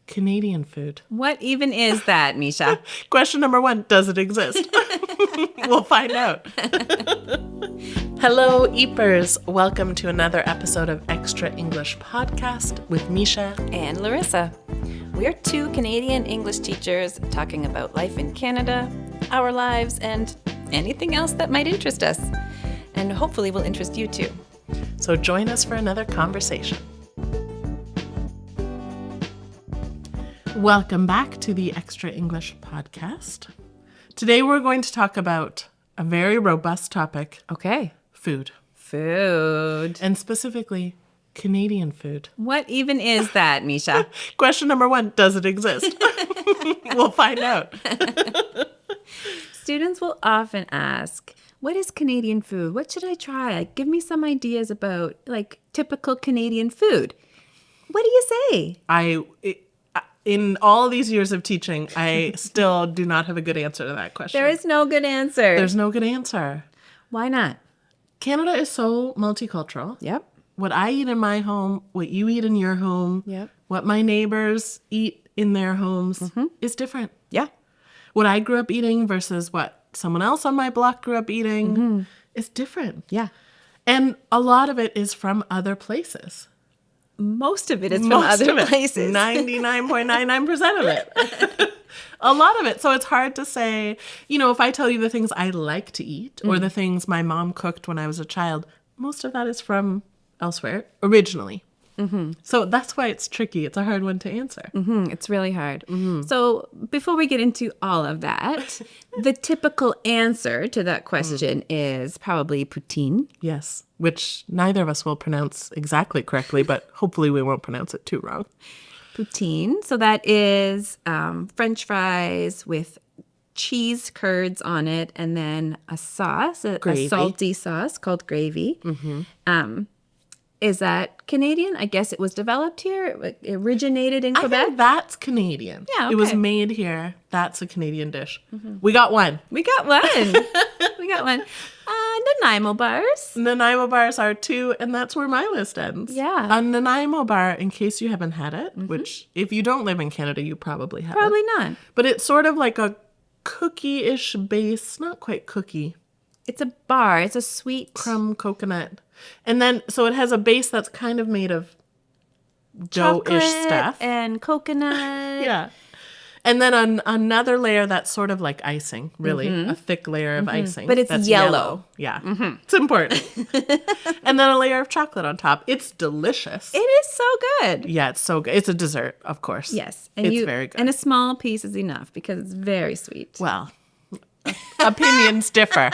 Canadian food. What even is that, Misha? Question number 1, does it exist? We'll find out. Hello, Eepers. Welcome to another episode of Extra English Podcast with Misha And Larissa. We're 2 Canadian English teachers talking about life in Canada, our lives, and anything else that might interest us. And hopefully will interest you too. So join us for another conversation. Welcome back to the Extra English Podcast. Today we're going to talk about a very robust topic. Okay. Food. Food. And specifically, Canadian food. What even is that, Misha? Question number 1, does it exist? We'll find out. Students will often ask, what is Canadian food? What should I try? Give me some ideas about, typical Canadian food. What do you say? In all these years of teaching, I still do not have a good answer to that question. There is no good answer. There's no good answer. Why not? Canada is so multicultural. Yep. What I eat in my home, what you eat in your home, Yep. what my neighbors eat in their homes is different. Yeah. What I grew up eating versus what someone else on my block grew up eating is different. Yeah. And a lot of it is from other places. Most of it is from other places. 99.99% of it. A lot of it. So it's hard to say, if I tell you the things I like to eat or the things my mom cooked when I was a child, most of that is from elsewhere originally. So that's why it's tricky. It's a hard one to answer. It's really hard. So before we get into all of that, the typical answer to that question is probably poutine. Yes, which neither of us will pronounce exactly correctly, but hopefully we won't pronounce it too wrong. Poutine. So that is French fries with cheese curds on it and then a sauce, a salty sauce called gravy. Is that Canadian? I guess it was developed here. It originated in Quebec. I think that's Canadian. Yeah, okay. It was made here. That's a Canadian dish. We got one. We got one. Nanaimo bars. Nanaimo bars are 2, and that's where my list ends. Yeah. A Nanaimo bar, in case you haven't had it, which if you don't live in Canada, you probably haven't. Probably not. But it's sort of like a cookie-ish base. Not quite cookie. It's a bar. It's a sweet Crumb coconut. And then, so it has a base that's kind of made of dough-ish stuff. And coconut. Yeah. And then another layer that's sort of like icing, really. A thick layer of icing. But it's that's yellow. Yeah. It's important. And then a layer of chocolate on top. It's delicious. It is so good. Yeah, it's so good. It's a dessert, of course. Yes. It's very good. And a small piece is enough because it's very sweet. Well, opinions differ.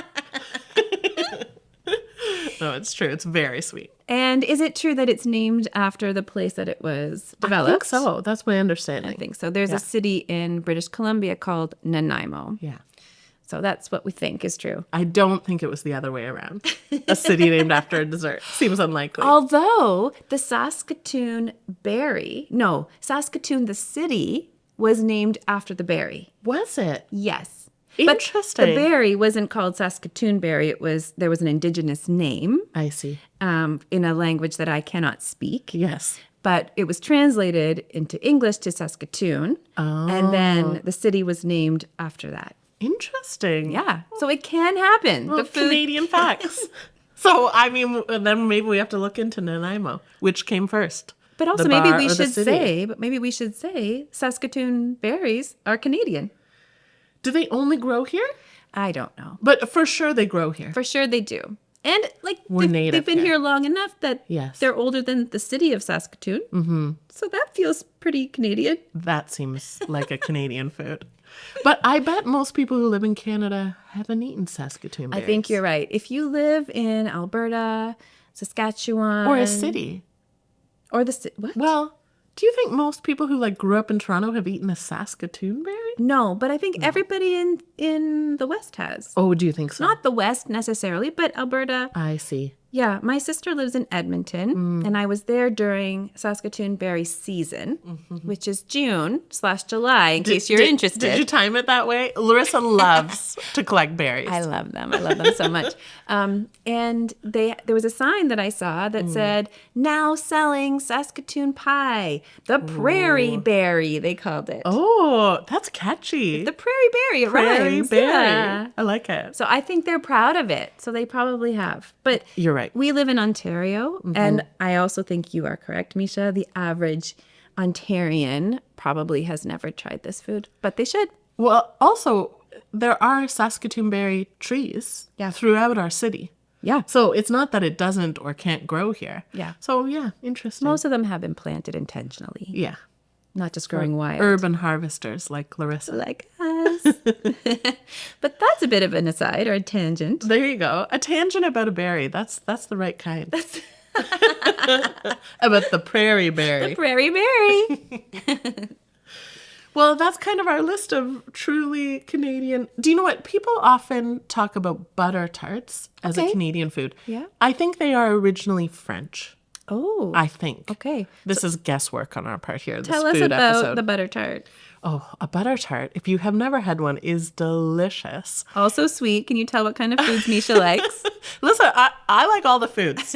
No, it's true. It's very sweet. And is it true that it's named after the place that it was developed? I think so. That's my understanding. I think so. There's a city in British Columbia called Nanaimo. Yeah. So that's what we think is true. I don't think it was the other way around. A city named after a dessert. Seems unlikely. Although the Saskatoon the city was named after the berry. Was it? Yes. Interesting. But the berry wasn't called Saskatoon berry. There was an indigenous name. I see. In a language that I cannot speak. Yes. But it was translated into English to Saskatoon. Oh. And then the city was named after that. Interesting. Yeah. So it can happen. Well, Canadian facts. So, then maybe we have to look into Nanaimo. Which came first? But also maybe we should say Saskatoon berries are Canadian. Do they only grow here? I don't know. But for sure they grow here. For sure they do. And they've been here long enough that yes. They're older than the city of Saskatoon. Mm-hmm. So that feels pretty Canadian. That seems like a Canadian food. But I bet most people who live in Canada haven't eaten Saskatoon berries. I think you're right. If you live in Alberta, Saskatchewan. Or a city. Or the city. What? Well, do you think most people who grew up in Toronto have eaten a Saskatoon berry? No, but I think everybody in the West has. Oh, do you think so? Not the West necessarily, but Alberta. I see. Yeah, my sister lives in Edmonton, and I was there during Saskatoon berry season, which is June/July, in case you're interested. Did you time it that way? Larissa loves to collect berries. I love them. I love them so much. And there was a sign that I saw that said, now selling Saskatoon pie, the prairie berry, they called it. Oh, that's catchy. The prairie berry, it Prairie rhymes. berry. Yeah. I like it. So I think they're proud of it. So they probably have. But You're right. we live in Ontario, and I also think you are correct, Misha. The average Ontarian probably has never tried this food, but they should. Well, also, there are Saskatoon berry trees throughout our city. Yeah. So it's not that it doesn't or can't grow here. Yeah. So, yeah, interesting. Most of them have been planted intentionally, Yeah. not just growing wild. Urban harvesters like Larissa. Like us. But that's a bit of an aside or a tangent. There you go. A tangent about a berry. That's the right kind. About the prairie berry. Prairie berry. Well, that's kind of our list of truly Canadian. Do you know what? People often talk about butter tarts as a Canadian food. Yeah. I think they are originally French. Oh. I think. Okay. This is guesswork on our part here. Tell this us food about episode. the butter tart. Oh, a butter tart, if you have never had one, is delicious. Also sweet. Can you tell what kind of foods Misha likes? Listen, I like all the foods.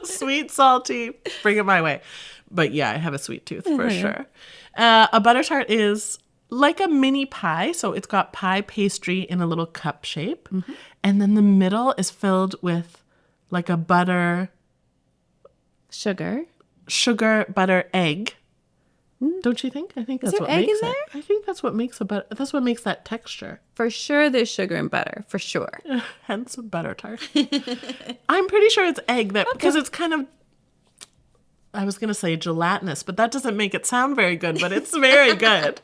Sweet, salty, bring it my way. But yeah, I have a sweet tooth for sure. A butter tart is like a mini pie. So it's got pie pastry in a little cup shape. And then the middle is filled with like a butter, Sugar, butter, egg. Don't you think? I think that's there what egg makes in it. I think that's what makes that's what makes that texture. For sure there's sugar and butter. For sure. Hence a butter tart. I'm pretty sure it's egg because it's kind of, I was going to say gelatinous, but that doesn't make it sound very good, but it's very good.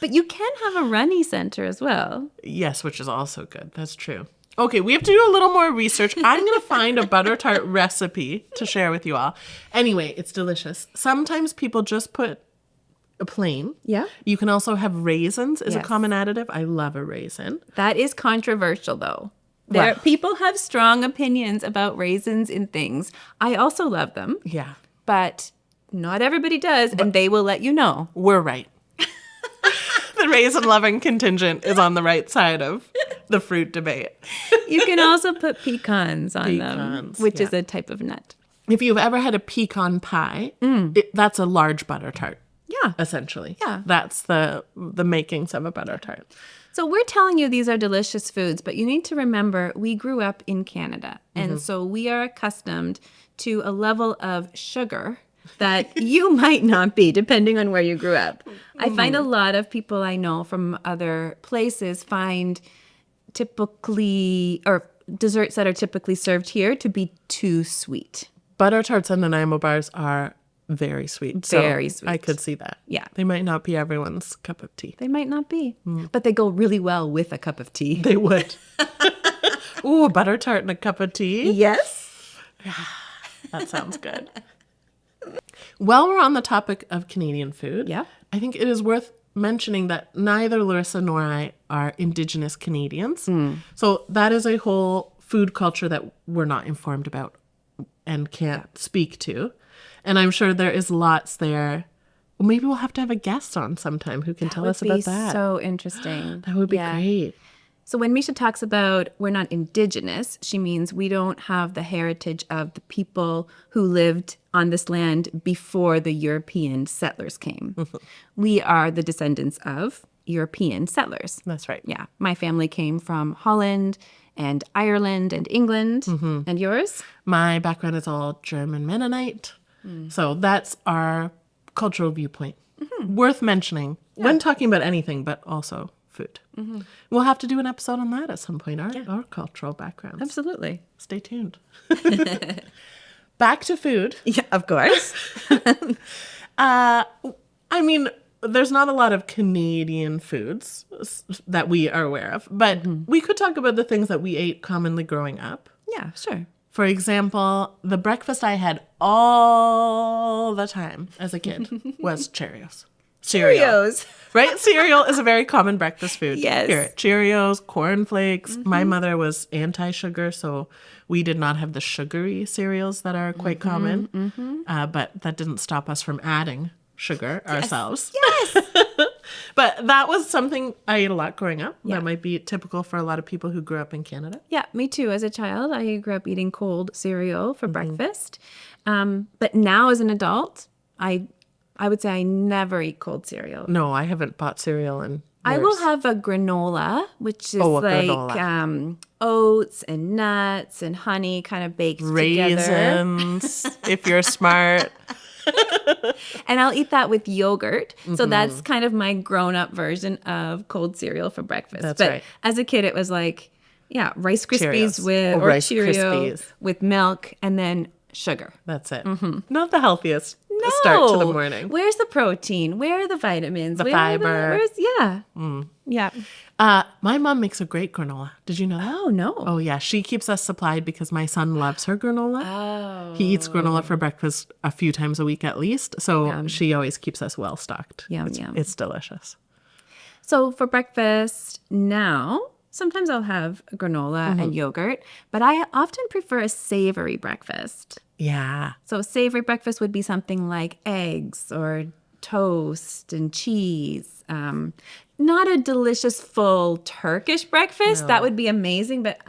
But you can have a runny center as well. Yes, which is also good. That's true. Okay, we have to do a little more research. I'm going to find a butter tart recipe to share with you all. Anyway, it's delicious. Sometimes people just put a plain. Yeah. You can also have raisins as a Yes. common additive. I love a raisin. That is controversial though. Well. People have strong opinions about raisins in things. I also love them, Yeah, but not everybody does, and they will let you know. we're right. The raisin loving contingent is on the right side of the fruit debate. You can also put pecans on them, Pecans, which yeah. is a type of nut. If you've ever had a pecan pie, that's a large butter tart. Yeah. Essentially. Yeah. That's the makings of a butter tart. So we're telling you these are delicious foods, but you need to remember we grew up in Canada. And so we are accustomed to a level of sugar that you might not be, depending on where you grew up. I find a lot of people I know from other places find typically, or desserts that are typically served here to be too sweet. Butter tarts and Nanaimo bars are very sweet. Very so sweet. I could see that. Yeah. They might not be everyone's cup of tea. They might not be, but they go really well with a cup of tea. They would. Ooh, a butter tart and a cup of tea? Yes. That sounds good. While we're on the topic of Canadian food, Yeah. I think it is worth mentioning that neither Larissa nor I are Indigenous Canadians. So that is a whole food culture that we're not informed about and can't speak to. And I'm sure there is lots there. Well, maybe we'll have to have a guest on sometime who can tell us about that. So interesting. That would be great. So when Misha talks about we're not Indigenous, she means we don't have the heritage of the people who lived on this land before the European settlers came. We are the descendants of European settlers. That's right. Yeah. My family came from Holland and Ireland and England. And yours? My background is all German Mennonite. So that's our cultural viewpoint. Worth mentioning when talking about anything, but also food. We'll have to do an episode on that at some point, our cultural backgrounds. Absolutely. Stay tuned. Back to food. Yeah, of course. I mean, there's not a lot of Canadian foods that we are aware of, but we could talk about the things that we ate commonly growing up. Yeah, sure. For example, the breakfast I had all the time as a kid was Cheerios. Cereal. Cheerios. Right? Cereal is a very common breakfast food. Yes. Here, Cheerios, cornflakes. My mother was anti-sugar, so we did not have the sugary cereals that are quite common. But that didn't stop us from adding sugar ourselves. Yes. But that was something I ate a lot growing up. Yeah. That might be typical for a lot of people who grew up in Canada. Yeah, me too. As a child, I grew up eating cold cereal for breakfast. But now as an adult, I would say I never eat cold cereal. No, I haven't bought cereal in I will years. have a granola, which is a like granola. Oats and nuts and honey kind of baked together. Raisins, if you're smart. And I'll eat that with yogurt. So that's kind of my grown-up version of cold cereal for breakfast. That's but right. As a kid, it was like, yeah, Rice Krispies Cheerios. or Rice Cheerio Krispies. with milk and then sugar. That's it. Not the healthiest start to the morning. Where's the protein? Where are the vitamins? The Where are fiber. Yeah. My mom makes a great granola. Did you know that? Oh, no. Oh, yeah. She keeps us supplied because my son loves her granola. Oh. He eats granola for breakfast a few times a week at least. So she always keeps us well stocked. Yum, it's, yum. It's delicious. So for breakfast now, sometimes I'll have granola and yogurt, but I often prefer a savory breakfast. Yeah. So a savory breakfast would be something like eggs or toast and cheese. Not a delicious full Turkish breakfast. No. That would be amazing, but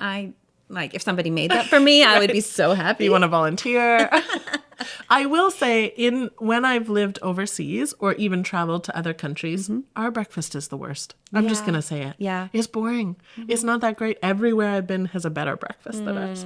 if somebody made that for me, I would be so happy. You want to volunteer? I will say, when I've lived overseas or even traveled to other countries, our breakfast is the worst. I'm just going to say it. Yeah. It's boring. It's not that great. Everywhere I've been has a better breakfast than ours.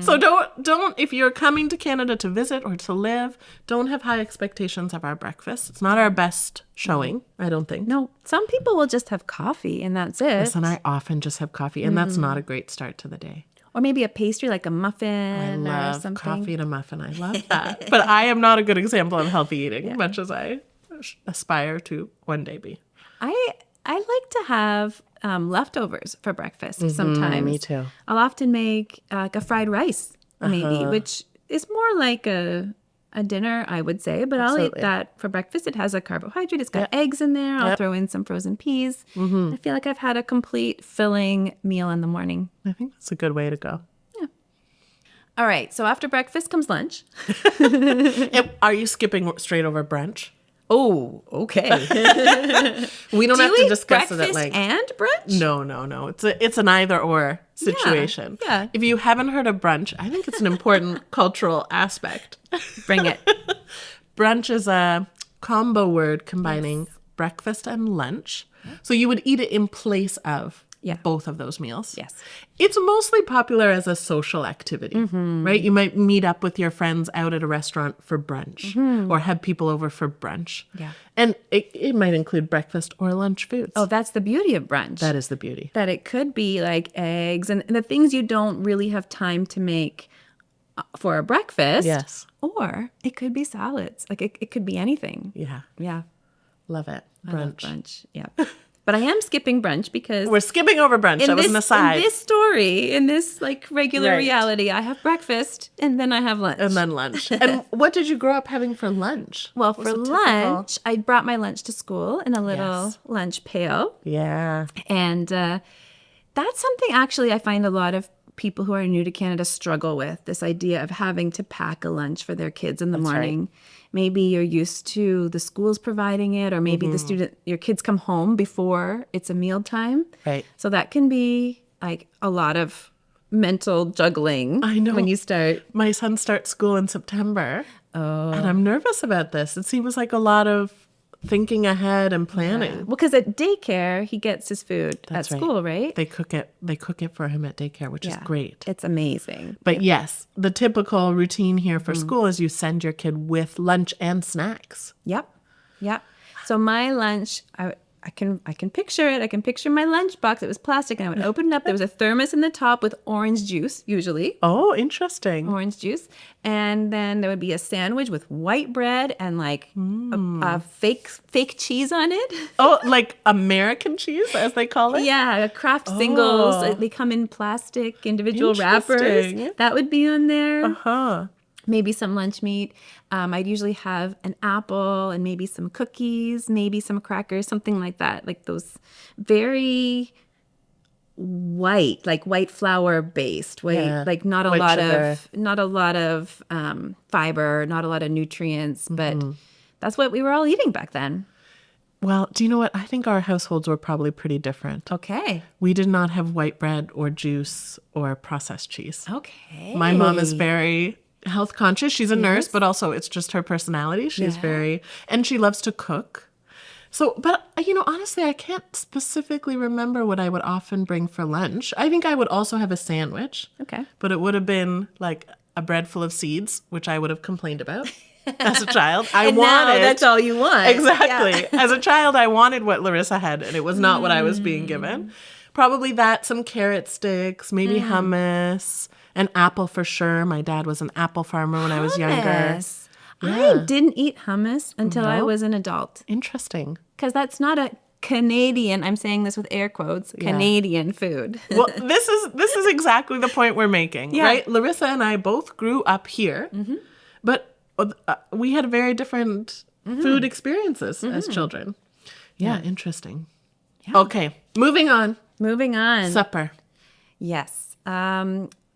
So don't, if you're coming to Canada to visit or to live, don't have high expectations of our breakfast. It's not our best showing, I don't think. No, some people will just have coffee and that's it. Listen, I often just have coffee, and that's not a great start to the day. Or maybe a pastry like a I muffin or love something. coffee and a muffin. I love that. But I am not a good example of healthy eating, much as I aspire to one day be. I like to have leftovers for breakfast sometimes. Me too. I'll often make like a fried rice, maybe, which is more like a dinner, I would say. But I'll eat Absolutely. that for breakfast. It has a carbohydrate. It's got eggs in there. I'll throw in some frozen peas. I feel like I've had a complete filling meal in the morning. I think that's a good way to go. All right. So after breakfast comes lunch. Are you skipping straight over brunch? Oh, okay. We don't Do have you to eat discuss it breakfast at length. and brunch? No. It's an either or situation. Yeah. If you haven't heard of brunch, I think it's an important cultural aspect. Bring it. Brunch is a combo word combining breakfast and lunch. So you would eat it in place of both of those meals. Yes. It's mostly popular as a social activity, right? You might meet up with your friends out at a restaurant for brunch or have people over for brunch. Yeah. And it might include breakfast or lunch foods. Oh, that's the beauty of brunch. That is the beauty. That it could be like eggs and the things you don't really have time to make for a breakfast. Yes. Or it could be salads. Like it could be anything. Yeah. Yeah. Love it. I love Brunch. brunch. Yeah. But I am skipping brunch because We're skipping over brunch. That was an aside. in this story, in this like regular Right. reality, I have breakfast and then I have lunch. And then lunch. And what did you grow up having for lunch? Well, What was for a typical- lunch, I brought my lunch to school in a little Yes. lunch pail. Yeah. And that's something actually I find a lot of people who are new to Canada struggle with, this idea of having to pack a lunch for their kids in the morning. Maybe you're used to the schools providing it, or maybe your kids come home before it's a meal time. Right. So that can be like a lot of mental juggling. I know. When you start. My son starts school in September. Oh. And I'm nervous about this. It seems like a lot of thinking ahead and planning. Well, because at daycare, he gets his food That's at school, right? They cook it for him at daycare, which is great. It's amazing. But yes, the typical routine here for school is you send your kid with lunch and snacks. Yep. So my lunch, I can picture it. I can picture my lunchbox. It was plastic, and I would open it up. There was a thermos in the top with orange juice, usually. Oh, interesting. Orange juice. And then there would be a sandwich with white bread and like a fake cheese on it. Oh, like American cheese, as they call it? Yeah, Kraft singles. They come in plastic individual wrappers. Interesting. That would be on there. Huh. maybe some lunch meat. I'd usually have an apple and maybe some cookies, maybe some crackers, something like that. Like those very white, like white flour based, like not a White lot sugar. of fiber, not a lot of nutrients, but that's what we were all eating back then. Well, do you know what? I think our households were probably pretty different. Okay. We did not have white bread or juice or processed cheese. Okay. My mom is very health conscious. She's a nurse, but also it's just her personality. She's and she loves to cook. So, but honestly, I can't specifically remember what I would often bring for lunch. I think I would also have a sandwich. Okay. But it would have been like a bread full of seeds, which I would have complained about. As a child, Now that's all you want. Exactly. Yeah. As a child, I wanted what Larissa had, and it was not what I was being given. Probably that, some carrot sticks, maybe hummus, an apple for sure. My dad was an apple farmer when I was younger. Hummus. Yeah. I didn't eat hummus until I was an adult. Interesting. Because that's not a Canadian, I'm saying this with air quotes, Canadian food. Well, this is exactly the point we're making, right? Larissa and I both grew up here, but we had very different food experiences as children. Yeah, interesting. Yeah. Okay, moving on. Moving on. Supper. Yes.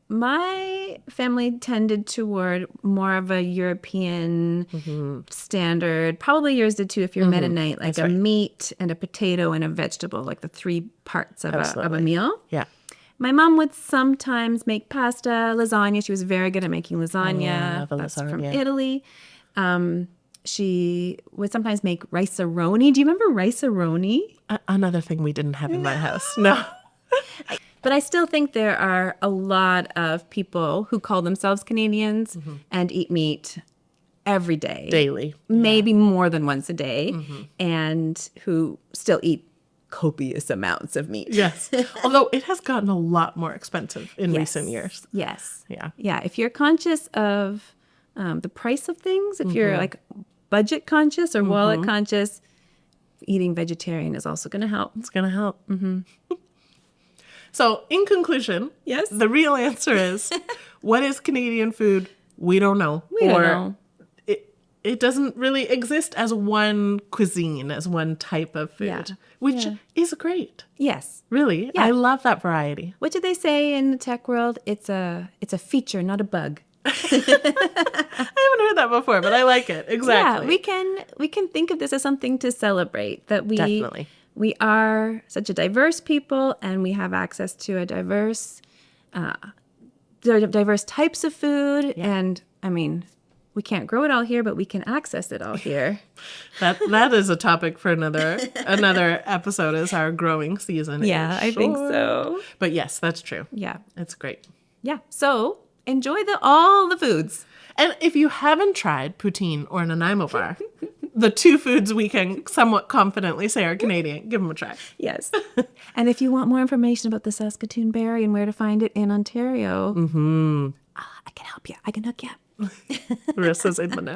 My family tended toward more of a European standard. Probably yours did too if you're Mennonite, like a meat and a potato and a vegetable, like the three parts of a meal. Yeah. My mom would sometimes make pasta, lasagna. She was very good at making lasagna. That's from Italy. She would sometimes make rice-a-roni. Do you remember rice-a-roni? Another thing we didn't have in my house. No. But I still think there are a lot of people who call themselves Canadians and eat meat every day. Daily. Maybe more than once a day. And who still eat copious amounts of meat. Yes. Although it has gotten a lot more expensive in recent years. Yes. Yeah. Yeah. If you're conscious of the price of things, if you're like budget conscious or wallet conscious, eating vegetarian is also going to help. It's going to help. So in conclusion, Yes. the real answer is, what is Canadian food? We don't know. We don't know. It doesn't really exist as one cuisine, as one type of food, which is great. Yes. Really. Yeah. I love that variety. What do they say in the tech world? It's a feature, not a bug. I haven't heard that before, but I like it. Exactly. Yeah, we can think of this as something to celebrate, that Definitely. we are such a diverse people and we have access to a diverse types of food. And I mean, we can't grow it all here, but we can access it all here. That is a topic for another episode, is our growing season. Yeah, I think so. But yes, that's true. Yeah. It's great. Yeah. So enjoy all the foods. And if you haven't tried poutine or Nanaimo bar, the two foods we can somewhat confidently say are Canadian, give them a try. Yes. And if you want more information about the Saskatoon berry and where to find it in Ontario, I can help you. I can hook you up. Marissa's in the know.